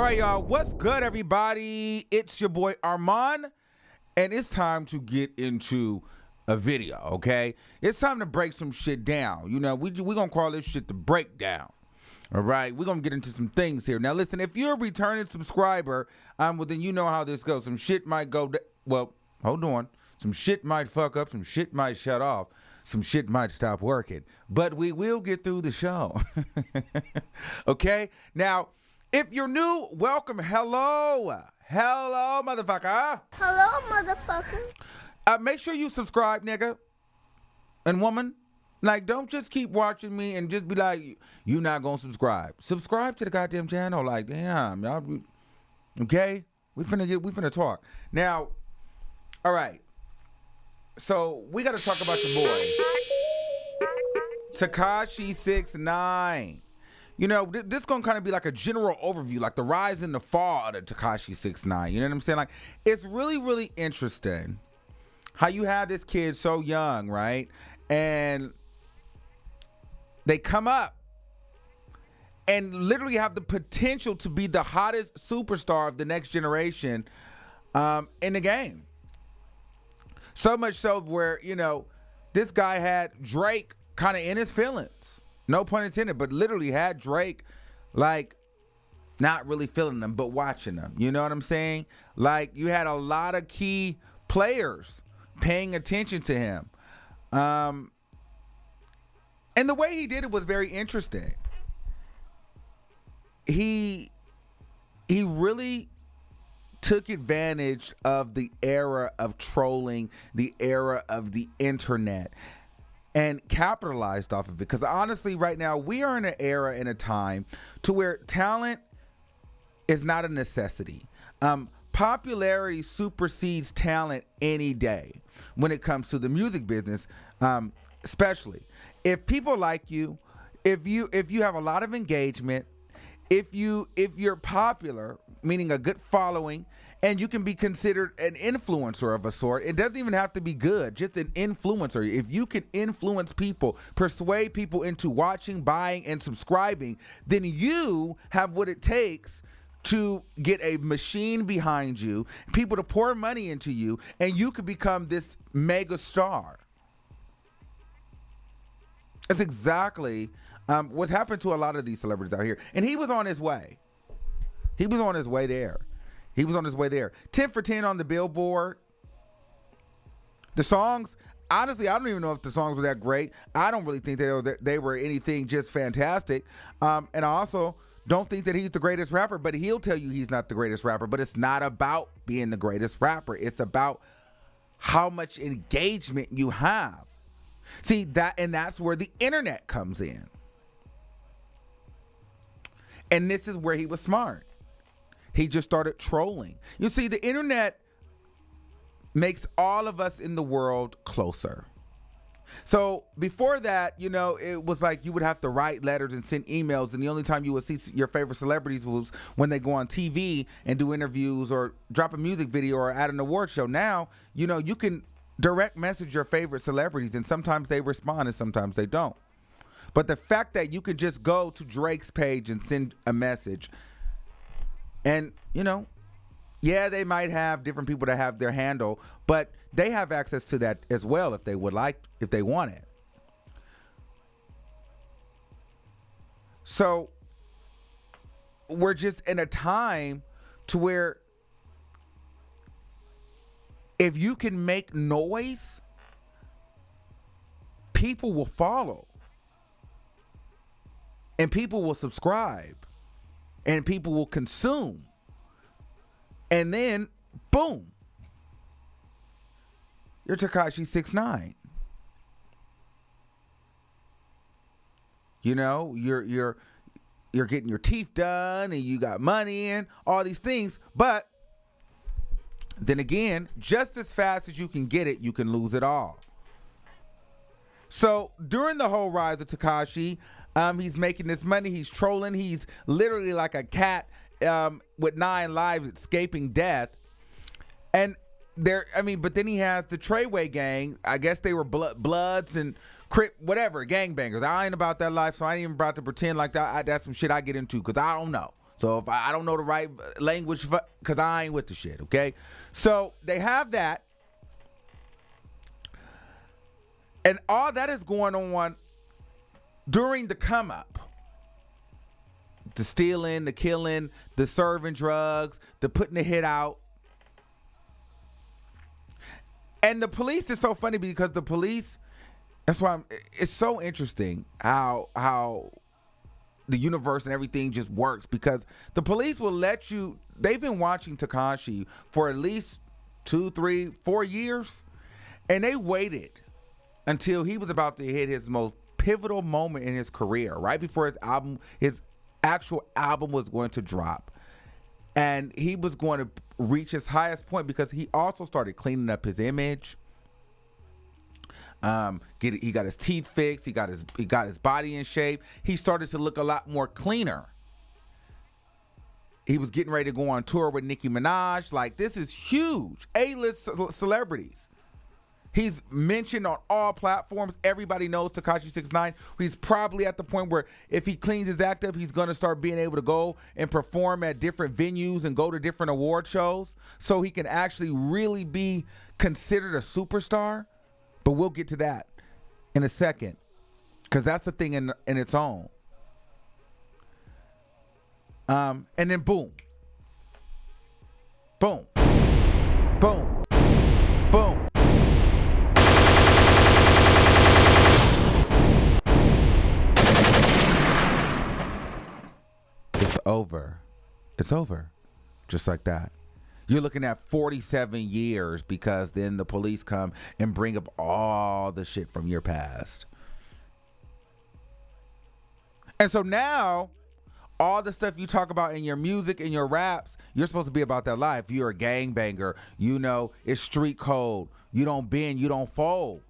right, y'all. What's good, everybody? It's your boy Armon, and it's time to get into a video, okay? It's time to break some shit down. You know, we're going to call this shit the breakdown. All right, we're going to get into some things here. Now, listen, if you're a returning subscriber, well, then you know how this goes. Some shit might go, well, hold on. Some shit might fuck up. Some shit might shut off. Some shit might stop working. But we will get through the show. Okay? Now, if you're new, welcome. Hello. Hello, motherfucker. Hello, motherfucker. Make sure you subscribe, nigga and woman. Like, don't just keep watching me and just be like, you not gonna subscribe. Subscribe to the goddamn channel. Like, damn, y'all. Okay? We finna talk. Now, all right. So, we gotta talk about your boy. Takashi 6ix9ine. You know, this gonna kind of be like a general overview, like the rise and the fall of the Takashi 6ix9ine. You know what I'm saying? Like, it's really, really interesting how you have this kid so young, right? And they come up and literally have the potential to be the hottest superstar of the next generation in the game. So much so where, you know, this guy had Drake kind of in his feelings. No pun intended, but literally had Drake, like, not really feeling them, but watching them. You know what I'm saying? Like, you had a lot of key players paying attention to him. And the way he did it was very interesting. He really took advantage of the era of trolling, the era of the internet, and capitalized off of it. Because honestly, right now, we are in an era, in a time to where talent is not a necessity. Popularity supersedes talent any day when it comes to the music business, especially. If people like you, if you have a lot of engagement, if you're popular, meaning a good following, and you can be considered an influencer of a sort. It doesn't even have to be good, just an influencer. If you can influence people, persuade people into watching, buying, and subscribing, then you have what it takes to get a machine behind you, people to pour money into you, and you could become this mega star. That's exactly what's happened to a lot of these celebrities out here. And he was on his way. He was on his way there. 10 for 10 on the Billboard. The songs, honestly, I don't even know if the songs were that great. I don't really think they were anything just fantastic. And I also don't think that he's the greatest rapper, but he'll tell you he's not the greatest rapper. But it's not about being the greatest rapper. It's about how much engagement you have. See, that's where the internet comes in. And this is where he was smart. He just started trolling. You see, the internet makes all of us in the world closer. So before that, you know, it was like you would have to write letters and send emails, and the only time you would see your favorite celebrities was when they go on TV and do interviews or drop a music video or at an award show. Now, you know, you can direct message your favorite celebrities, and sometimes they respond and sometimes they don't. But the fact that you could just go to Drake's page and send a message, and, you know, yeah, they might have different people that have their handle, but they have access to that as well if they want it. So we're just in a time to where if you can make noise, people will follow. And people will subscribe. And people will consume. And then, boom. You're Takashi 6ix9ine. You know, you're getting your teeth done and you got money and all these things. But then again, just as fast as you can get it, you can lose it all. So during the whole rise of Takashi, he's making this money. He's trolling. He's literally like a cat with 9 lives escaping death. And but then he has the Treyway gang. I guess they were Bloods and Crip, whatever, gangbangers. I ain't about that life, so I ain't even about to pretend like that. That's some shit I get into because I don't know. So if I don't know the right language, because I ain't with the shit, okay? So they have that. And all that is going on during the come up. The stealing, the killing, the serving drugs, the putting the hit out. And the police is so funny because the police, that's why it's so interesting how the universe and everything just works, because the police will let you, they've been watching Takashi for at least 2, 3, 4 years, and they waited until he was about to hit his most pivotal moment in his career, right before his actual album was going to drop. And he was going to reach his highest point because he also started cleaning up his image. He got his teeth fixed. He got his body in shape. He started to look a lot more cleaner. He was getting ready to go on tour with Nicki Minaj. Like, this is huge. A-list celebrities. He's mentioned on all platforms. Everybody knows Tekashi 6ix9ine. He's probably at the point where if he cleans his act up, he's going to start being able to go and perform at different venues and go to different award shows so he can actually really be considered a superstar. But we'll get to that in a second, because that's the thing in its own. And then boom. Boom. Boom. Boom. It's over. It's over. Just like that. You're looking at 47 years because then the police come and bring up all the shit from your past. And so now, all the stuff you talk about in your music and your raps, you're supposed to be about that life. You're a gangbanger. You know, it's street code. You don't bend, you don't fold.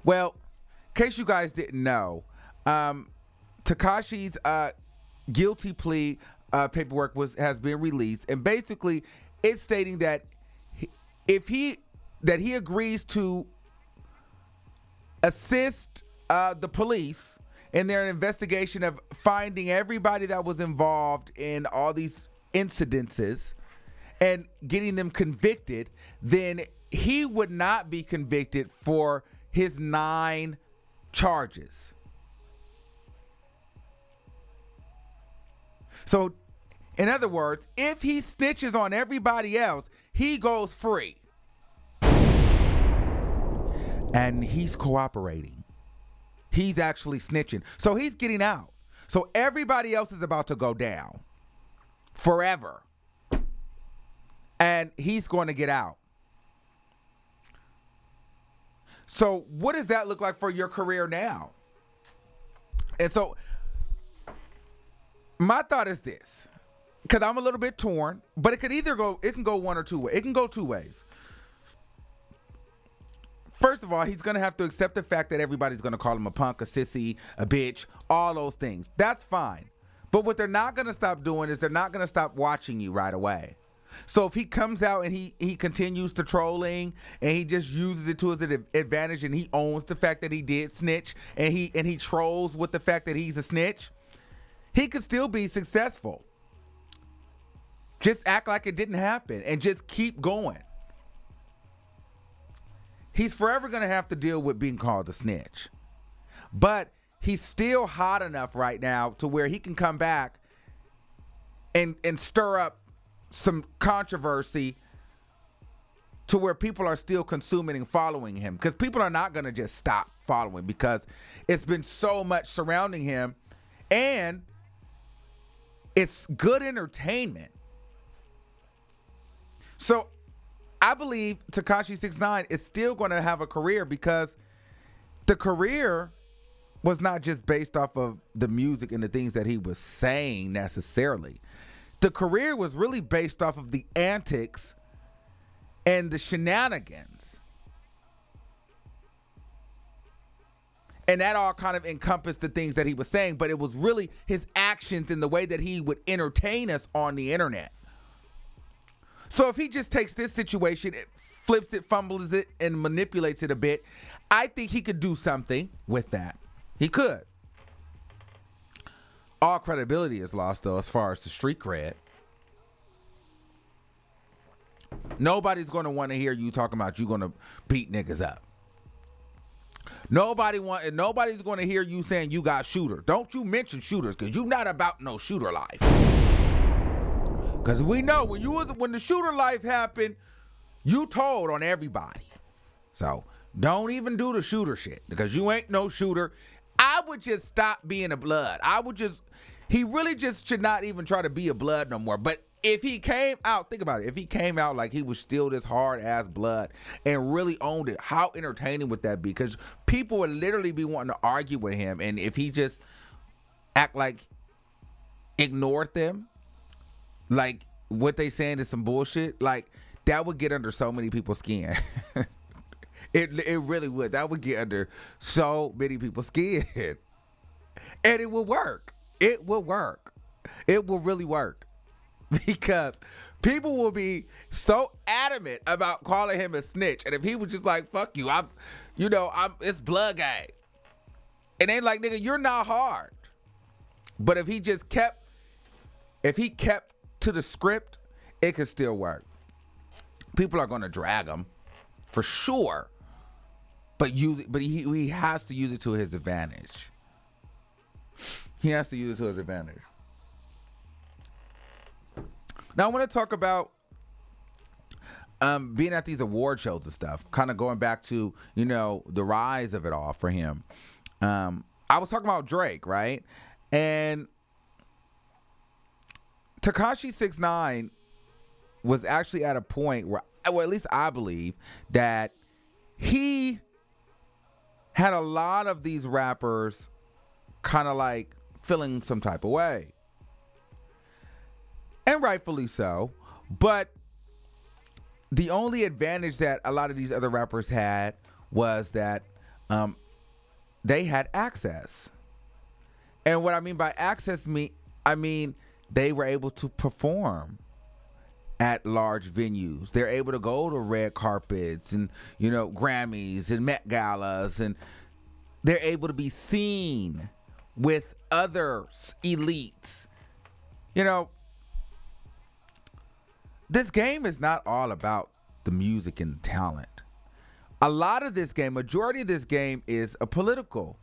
Well, in case you guys didn't know, Tekashi's guilty plea paperwork has been released, and basically it's stating that he agrees to assist the police in their investigation of finding everybody that was involved in all these incidences and getting them convicted, then he would not be convicted for his 9 charges. So, in other words, if he snitches on everybody else, he goes free. And he's cooperating. He's actually snitching. So he's getting out. So everybody else is about to go down forever. And he's going to get out. So what does that look like for your career now? And so my thought is this, because I'm a little bit torn, but it can go one or two ways. It can go 2 ways. First of all, he's going to have to accept the fact that everybody's going to call him a punk, a sissy, a bitch, all those things. That's fine. But what they're not going to stop doing is they're not going to stop watching you right away. So if he comes out and he continues to trolling and he just uses it to his advantage and he owns the fact that he did snitch and he trolls with the fact that he's a snitch, he could still be successful. Just act like it didn't happen and just keep going. He's forever going to have to deal with being called a snitch. But he's still hot enough right now to where he can come back and stir up some controversy to where people are still consuming and following him. Because people are not going to just stop following because it's been so much surrounding him. And it's good entertainment. So I believe Tekashi 6ix9ine is still going to have a career because the career was not just based off of the music and the things that he was saying necessarily. The career was really based off of the antics and the shenanigans. And that all kind of encompassed the things that he was saying, but it was really his actions and the way that he would entertain us on the internet. So if he just takes this situation, flips it, fumbles it, and manipulates it a bit, I think he could do something with that. He could. all credibility is lost, though, as far as the street cred. Nobody's going to want to hear you talking about you going to beat niggas up. Nobody's going to hear you saying you got shooter. Don't you mention shooters, because you not about no shooter life. Because we know when the shooter life happened, you told on everybody. So don't even do the shooter shit, because you ain't no shooter. I would just stop being a blood. He really just should not even try to be a blood no more. But if he came out, think about it. If he came out like he was still this hard ass blood and really owned it, how entertaining would that be? Because people would literally be wanting to argue with him. And if he just act like ignored them, like what they saying is some bullshit, like that would get under so many people's skin. It really would. That would get under so many people's skin. And it will work. It will work. It will really work. Because people will be so adamant about calling him a snitch. And if he was just like, fuck you, it's blood gang. It ain't like, nigga, you're not hard. But if he kept to the script, it could still work. People are going to drag him for sure. But he has to use it to his advantage. He has to use it to his advantage. Now I want to talk about being at these award shows and stuff. Kind of going back to, the rise of it all for him. I was talking about Drake, right? And Tekashi 6ix9ine was actually at a point where, well, at least I believe, that he had a lot of these rappers kind of like feeling some type of way. And rightfully so. But the only advantage that a lot of these other rappers had was that they had access. And what I mean by access, I mean they were able to perform at large venues. They're able to go to red carpets and, Grammys and Met Galas, and they're able to be seen with other elites. This game is not all about the music and the talent. A lot of this game, majority of this game, is a political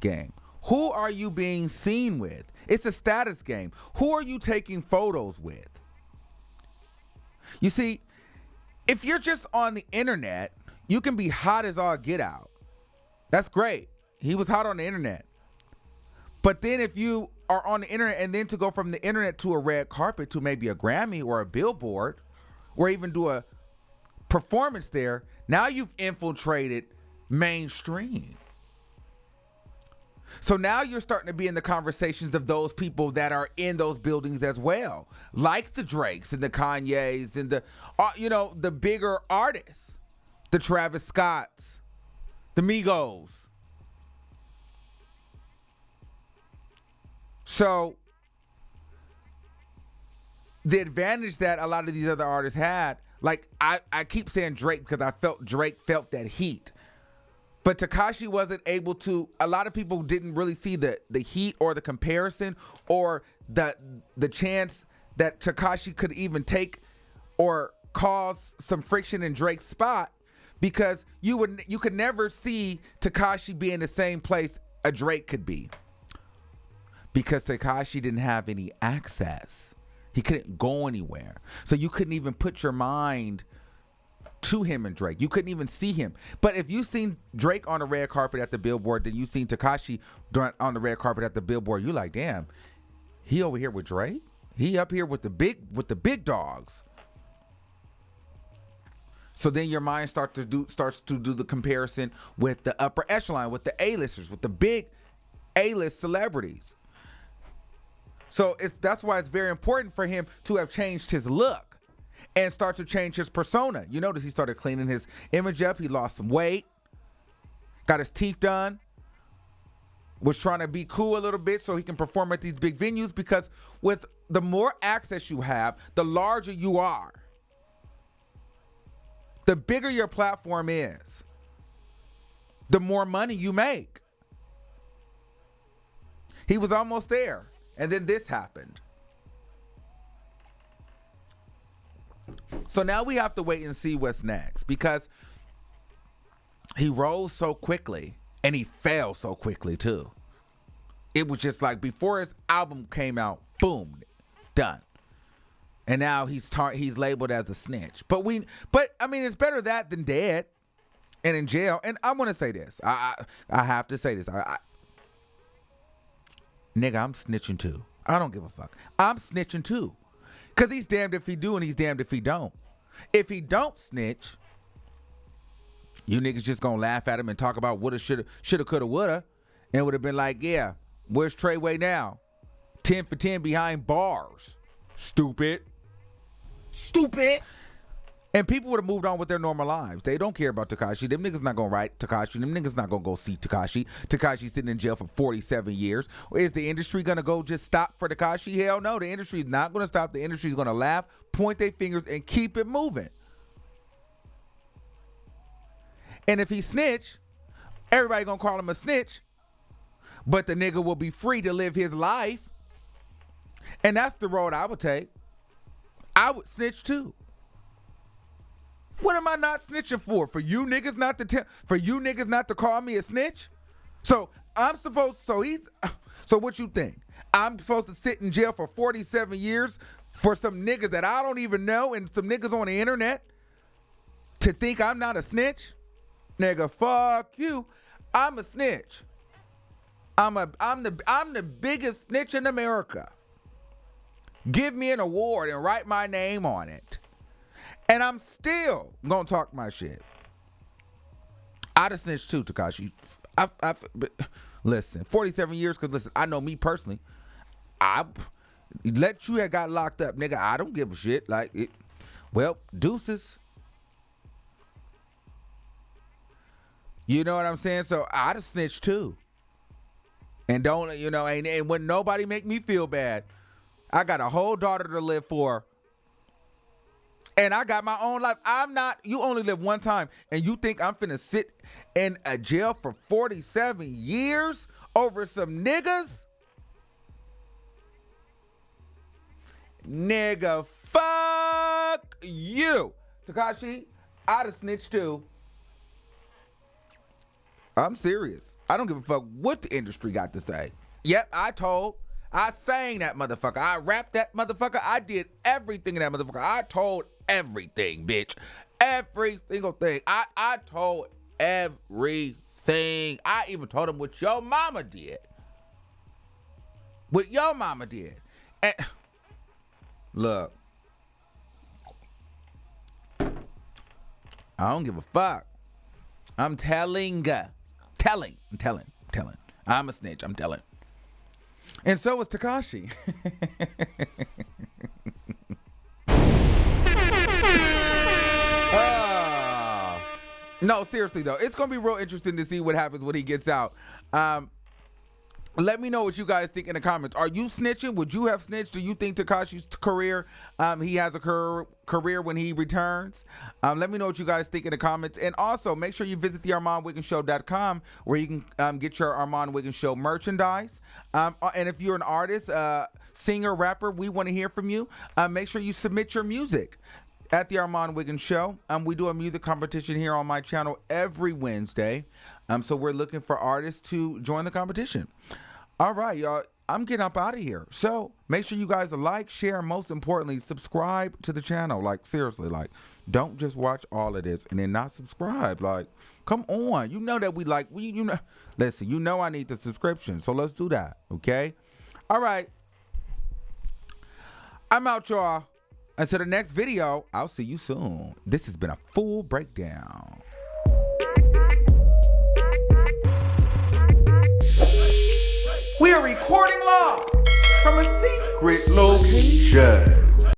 game. Who are you being seen with? It's a status game. Who are you taking photos with? You see, if you're just on the internet, you can be hot as all get out. That's great. He was hot on the internet. But then if you are on the internet, and then to go from the internet to a red carpet to maybe a Grammy or a Billboard, or even do a performance there, now you've infiltrated mainstream. So now you're starting to be in the conversations of those people that are in those buildings as well, like the Drakes and the Kanyes and the bigger artists, the Travis Scotts, the Migos. So the advantage that a lot of these other artists had, like I keep saying Drake because I felt Drake felt that heat. But Tekashi wasn't able to. A lot of people didn't really see the heat or the comparison or the chance that Tekashi could even take or cause some friction in Drake's spot, because you could never see Tekashi be in the same place a Drake could be, because Tekashi didn't have any access. He couldn't go anywhere, so you couldn't even put your mind to him and Drake. You couldn't even see him. But if you seen Drake on the red carpet at the Billboard, then you seen Tekashi on the red carpet at the Billboard, you like, damn, he over here with Drake? He up here with the big dogs. So then your mind starts to do the comparison with the upper echelon, with the A-listers, with the big A-list celebrities. So that's why it's very important for him to have changed his look and start to change his persona. You notice he started cleaning his image up. He lost some weight, got his teeth done, was trying to be cool a little bit so he can perform at these big venues, because with the more access you have, the larger you are. The bigger your platform is, the more money you make. He was almost there. And then this happened. So now we have to wait and see what's next, because he rose so quickly and he fell so quickly too. It was just like before his album came out, boom, done. And now he's labeled as a snitch. But I mean, it's better that than dead and in jail. And I want to say this. I have to say this. Nigga, I'm snitching too. I don't give a fuck. I'm snitching too. Because he's damned if he do and he's damned if he don't. If he don't snitch, you niggas just gonna laugh at him and talk about woulda, shoulda, coulda, woulda, and would have been like, yeah, where's Treyway now? 10 for 10 behind bars. Stupid. And people would have moved on with their normal lives. They don't care about Tekashi. Them niggas not gonna write Tekashi. Them niggas not gonna go see Tekashi. Tekashi's sitting in jail for 47 years. Is the industry gonna go just stop for Tekashi? Hell no. The industry's not gonna stop. The industry's gonna laugh, point their fingers, and keep it moving. And if he snitch, everybody gonna call him a snitch. But the nigga will be free to live his life. And that's the road I would take. I would snitch too. What am I not snitching for? For you niggas not to call me a snitch? So what you think? I'm supposed to sit in jail for 47 years for some niggas that I don't even know and some niggas on the internet to think I'm not a snitch? Nigga, fuck you. I'm a snitch. I'm the biggest snitch in America. Give me an award and write my name on it. And I'm still gonna talk my shit. I'd have snitched too, Takashi. Listen, 47 years, because listen, I know me personally. I let you have got locked up, nigga. I don't give a shit. Like it. Well, deuces. You know what I'm saying? So I'd have snitched too. And don't, and when nobody make me feel bad. I got a whole daughter to live for. And I got my own life. You only live one time. And you think I'm finna sit in a jail for 47 years over some niggas? Nigga, fuck you. Takashi, I'd have snitched too. I'm serious. I don't give a fuck what the industry got to say. Yep, I sang that motherfucker. I rapped that motherfucker. I did everything in that motherfucker. I told everything, bitch. Every single thing. I told everything. I even told him what your mama did. What your mama did. And look. I don't give a fuck. I'm telling. I'm a snitch. I'm telling. And so was Takashi. No, seriously though, it's gonna be real interesting to see what happens when he gets out. Let me know what you guys think in the comments. Are you snitching? Would you have snitched? Do you think Tekashi's career, he has a career when he returns? Let me know what you guys think in the comments. And also, make sure you visit the ArmonWiggins.show.com where you can get your Armon Wiggins Show merchandise. And if you're an artist, singer, rapper, we want to hear from you. Make sure you submit your music at the Armon Wiggins Show. We do a music competition here on my channel every Wednesday. So we're looking for artists to join the competition. All right, y'all. I'm getting up out of here. So make sure you guys like, share, and most importantly, subscribe to the channel. Like, seriously, like, don't just watch all of this and then not subscribe. Like, come on. You know that listen, you know I need the subscription. So let's do that, okay? All right. I'm out, y'all. Until the next video, I'll see you soon. This has been a full breakdown. We are recording live from a secret location.